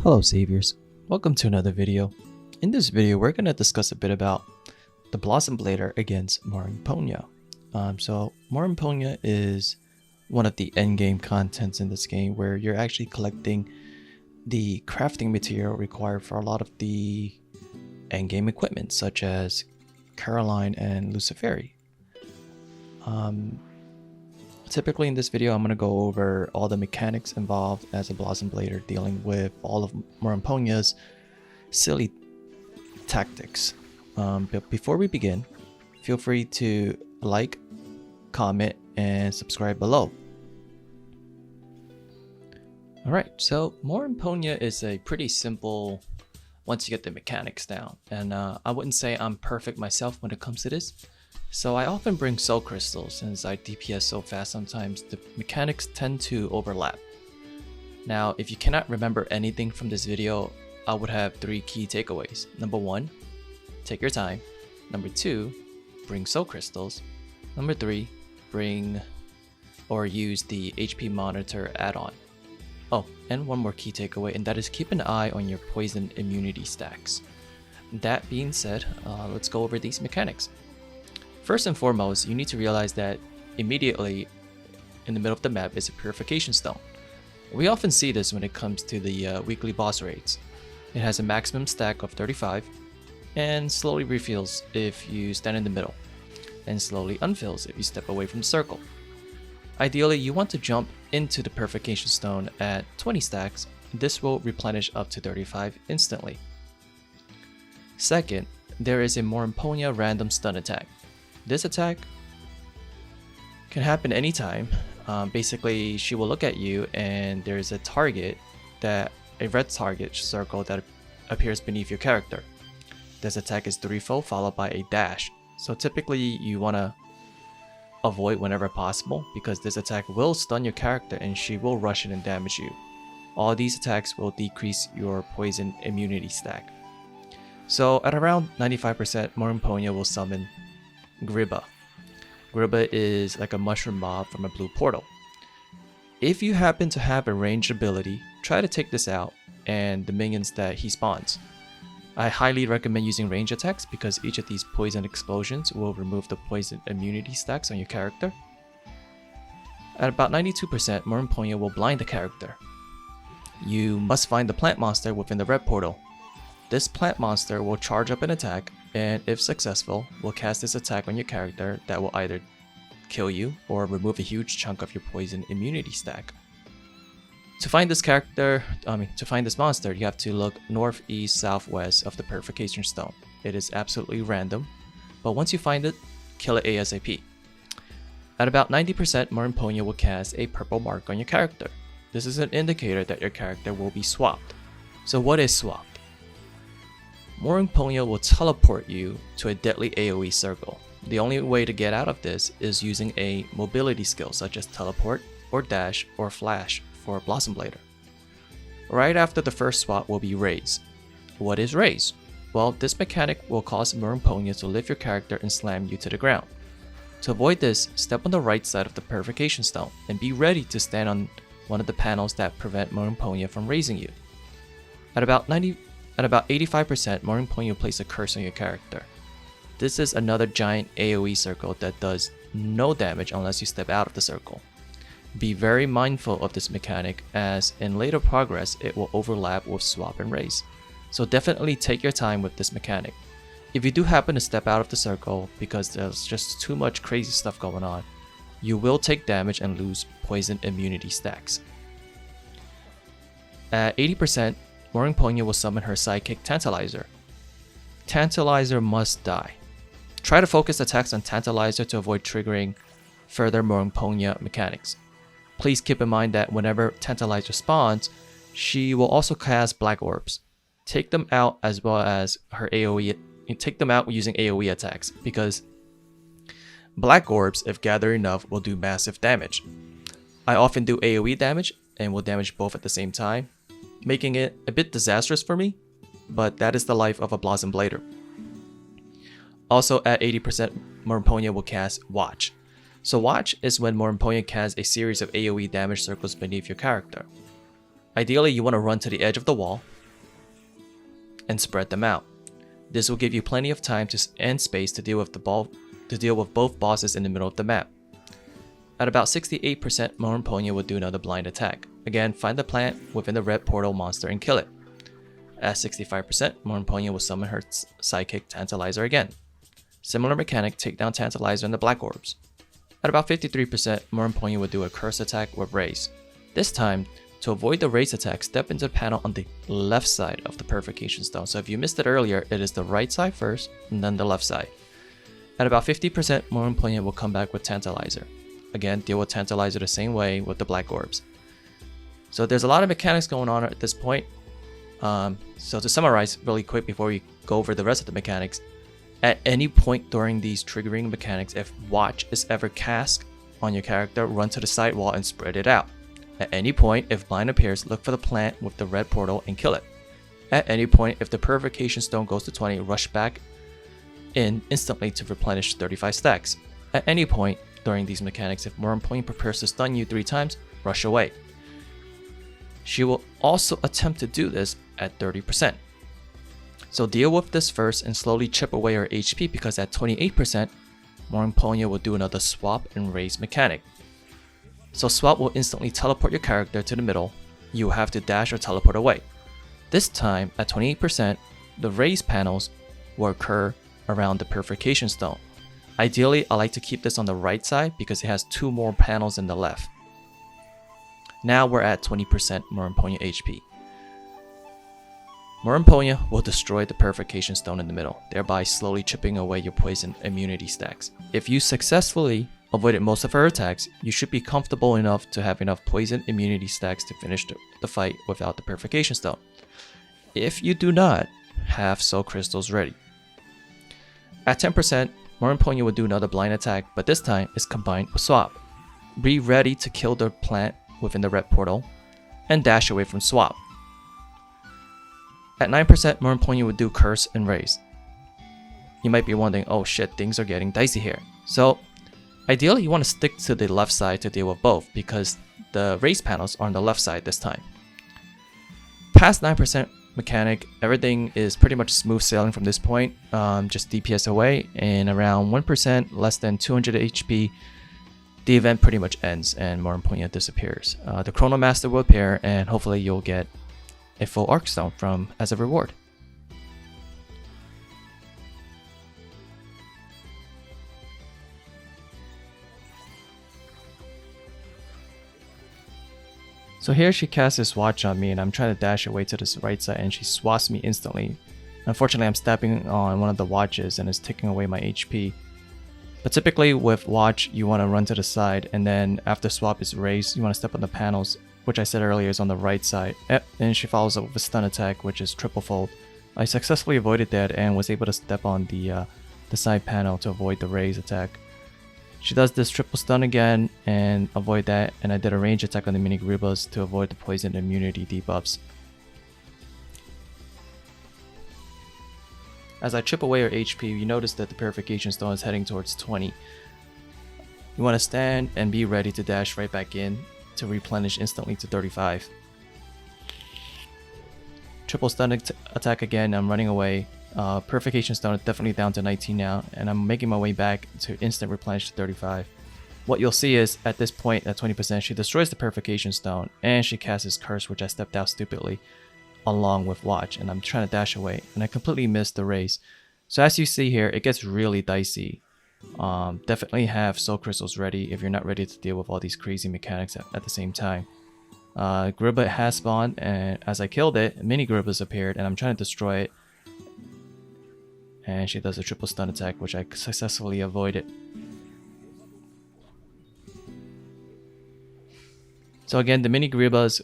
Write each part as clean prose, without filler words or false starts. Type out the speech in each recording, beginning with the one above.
Hello Saviors, welcome to another video. In this video we're going to discuss a bit about the Blossom Blader against Moringponia. So Moringponia is one of the endgame contents in this game where you're actually collecting the crafting material required for a lot of the endgame equipment such as Caroline and Luciferi. Typically in this video I'm going to go over all the mechanics involved as a Blossom Blader, dealing with all of Morimponia's silly tactics. But before we begin, feel free to like, comment, and subscribe below. Alright, so Moringponia is a pretty simple once you get the mechanics down, and I wouldn't say I'm perfect myself when it comes to this. So I often bring soul crystals since I DPS so fast sometimes the mechanics tend to overlap. Now if you cannot remember anything from this video, I would have 3 key takeaways. Number 1, take your time. Number 2, bring soul crystals. Number 3, bring or use the HP monitor add-on. Oh, and one more key takeaway, and that is keep an eye on your poison immunity stacks. That being said, let's go over these mechanics. First and foremost, you need to realize that immediately in the middle of the map is a purification stone. We often see this when it comes to the weekly boss raids. It has a maximum stack of 35 and slowly refills if you stand in the middle, and slowly unfills if you step away from the circle. Ideally, you want to jump into the purification stone at 20 stacks. This will replenish up to 35 instantly. Second, there is a Moringponia random stun attack. This attack can happen anytime. Basically, she will look at you and there's a red target circle that appears beneath your character. This attack is threefold followed by a dash. So typically you want to avoid whenever possible because this attack will stun your character and she will rush in and damage you. All these attacks will decrease your poison immunity stack. So at around 95%, Moringponia will summon Gribba. Gribba is like a mushroom mob from a blue portal. If you happen to have a ranged ability, try to take this out and the minions that he spawns. I highly recommend using range attacks because each of these poison explosions will remove the poison immunity stacks on your character. At about 92%, Moringponia will blind the character. You must find the plant monster within the red portal. This plant monster will charge up an attack, and if successful, will cast this attack on your character that will either kill you or remove a huge chunk of your poison immunity stack. To find this monster, you have to look north, east, southwest of the purification stone. It is absolutely random, but once you find it, kill it ASAP. At about 90%, Moringponia will cast a purple mark on your character. This is an indicator that your character will be swapped. So what is swapped? Moringponia will teleport you to a deadly AoE circle. The only way to get out of this is using a mobility skill such as teleport or dash or flash for Blossom Blader. Right after the first swap will be raise. What is raise? Well, this mechanic will cause Moringponia to lift your character and slam you to the ground. To avoid this, step on the right side of the purification stone and be ready to stand on one of the panels that prevent Moringponia from raising you. At about 85%, Moringponia will place a curse on your character. This is another giant AoE circle that does no damage unless you step out of the circle. Be very mindful of this mechanic as in later progress it will overlap with swap and raise. So definitely take your time with this mechanic. If you do happen to step out of the circle because there's just too much crazy stuff going on, you will take damage and lose poison immunity stacks. At 80%, Moringponia will summon her sidekick Tantalizer. Tantalizer must die. Try to focus attacks on Tantalizer to avoid triggering further Moringponia mechanics. Please keep in mind that whenever Tantalizer spawns, she will also cast black orbs. Take them out as well as her AoE. Take them out using AoE attacks because black orbs, if gathered enough, will do massive damage. I often do AoE damage and will damage both at the same time, making it a bit disastrous for me, but that is the life of a Blossom Blader. Also at 80%, Moringponia will cast Watch. So Watch is when Moringponia casts a series of AoE damage circles beneath your character. Ideally, you want to run to the edge of the wall, and spread them out. This will give you plenty of time and space to deal with both bosses in the middle of the map. At about 68%, Moringponia will do another blind attack. Again, find the plant within the red portal monster and kill it. At 65%, Moringponia will summon her sidekick Tantalizer again. Similar mechanic, take down Tantalizer and the black orbs. At about 53%, Moringponia will do a curse attack with Raise. This time, to avoid the Raise attack, step into the panel on the left side of the Purification Stone. So if you missed it earlier, it is the right side first, and then the left side. At about 50%, Moringponia will come back with Tantalizer. Again, deal with Tantalizer the same way with the black orbs. So there's a lot of mechanics going on at this point. So to summarize really quick before we go over the rest of the mechanics, at any point during these triggering mechanics, if Watch is ever cast on your character, run to the side wall and spread it out. At any point, if Blind appears, look for the plant with the red portal and kill it. At any point, if the Purification Stone goes to 20, rush back in instantly to replenish 35 stacks. At any point during these mechanics, if Moringponia prepares to stun you 3 times, rush away. She will also attempt to do this at 30%. So deal with this first and slowly chip away her HP, because at 28%, Moringponia will do another swap and raise mechanic. So swap will instantly teleport your character to the middle. You will have to dash or teleport away. This time, at 28%, the raise panels will occur around the Purification Stone. Ideally, I like to keep this on the right side because it has 2 more panels in the left. Now we're at 20% Moringponia HP. Moringponia will destroy the Purification Stone in the middle, thereby slowly chipping away your poison immunity stacks. If you successfully avoided most of her attacks, you should be comfortable enough to have enough poison immunity stacks to finish the fight without the Purification Stone. If you do not, have soul crystals ready. At 10%, Moringponia will do another blind attack, but this time it's combined with swap. Be ready to kill the plant within the red portal and dash away from swap. At 9%, Moringponia will do curse and raise. You might be wondering, oh shit, things are getting dicey here. So ideally you want to stick to the left side to deal with both, because the raise panels are on the left side this time. Past 9% mechanic, everything is pretty much smooth sailing from this point. Just DPS away, and around 1% less than 200 HP, the event pretty much ends and Moringponia disappears. The Chrono Master will appear, and hopefully you'll get a full Arc Stone as a reward. So here she casts this watch on me, and I'm trying to dash away to this right side, and she swats me instantly. Unfortunately, I'm stepping on one of the watches and it's taking away my HP. But typically with watch, you want to run to the side, and then after swap is raised, you want to step on the panels, which I said earlier is on the right side. And she follows up with a stun attack, which is triple fold. I successfully avoided that and was able to step on the side panel to avoid the raise attack. She does this triple stun again and avoid that, and I did a range attack on the mini Gribas to avoid the poison immunity debuffs. As I chip away her HP, you notice that the Purification Stone is heading towards 20. You want to stand and be ready to dash right back in to replenish instantly to 35. Triple stun attack again, I'm running away. Purification Stone is definitely down to 19 now, and I'm making my way back to instant replenish to 35. What you'll see is, at this point, at 20%, she destroys the Purification Stone, and she casts his curse, which I stepped out stupidly, along with watch, and I'm trying to dash away, and I completely missed the raise. So as you see here, it gets really dicey. Definitely have soul crystals ready if you're not ready to deal with all these crazy mechanics at the same time. Griba has spawned, and as I killed it, mini Gribas appeared, and I'm trying to destroy it. And she does a triple stun attack, which I successfully avoided. So again, the mini Gribas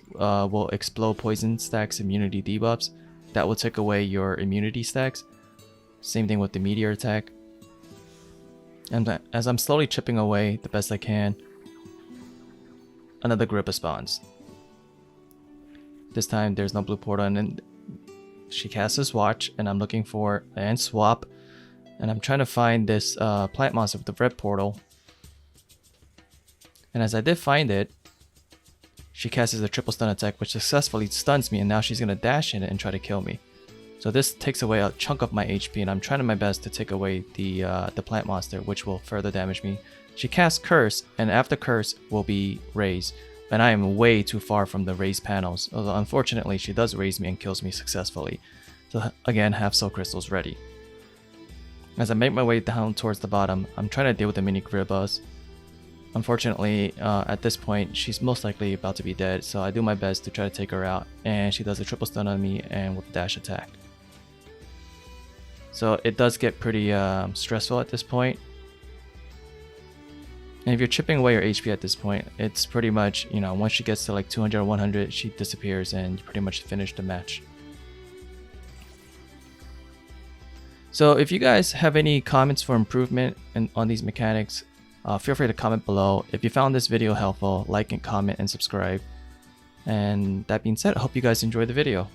will explode poison stacks immunity debuffs. That will take away your immunity stacks. Same thing with the meteor attack. And as I'm slowly chipping away the best I can, another Griba spawns. This time there's no blue portal, and then she casts his watch, and I'm looking for and swap, and I'm trying to find this plant monster with the red portal. And as I did find it, she casts a triple stun attack, which successfully stuns me, and now she's gonna dash in it and try to kill me. So this takes away a chunk of my HP, and I'm trying my best to take away the plant monster, which will further damage me. She casts Curse, and after Curse will be Raise, and I am way too far from the Raise panels, although unfortunately she does raise me and kills me successfully. So again, have Soul Crystals ready. As I make my way down towards the bottom, I'm trying to deal with the mini Gribbas. Unfortunately, at this point, she's most likely about to be dead, so I do my best to try to take her out, and she does a triple stun on me and with a dash attack. So it does get pretty stressful at this point. And if you're chipping away your HP at this point, it's pretty much, you know, once she gets to like 200 or 100, she disappears and you pretty much finish the match. So if you guys have any comments for improvement on these mechanics, feel free to comment below. If you found this video helpful, like and comment and subscribe. And that being said, I hope you guys enjoyed the video.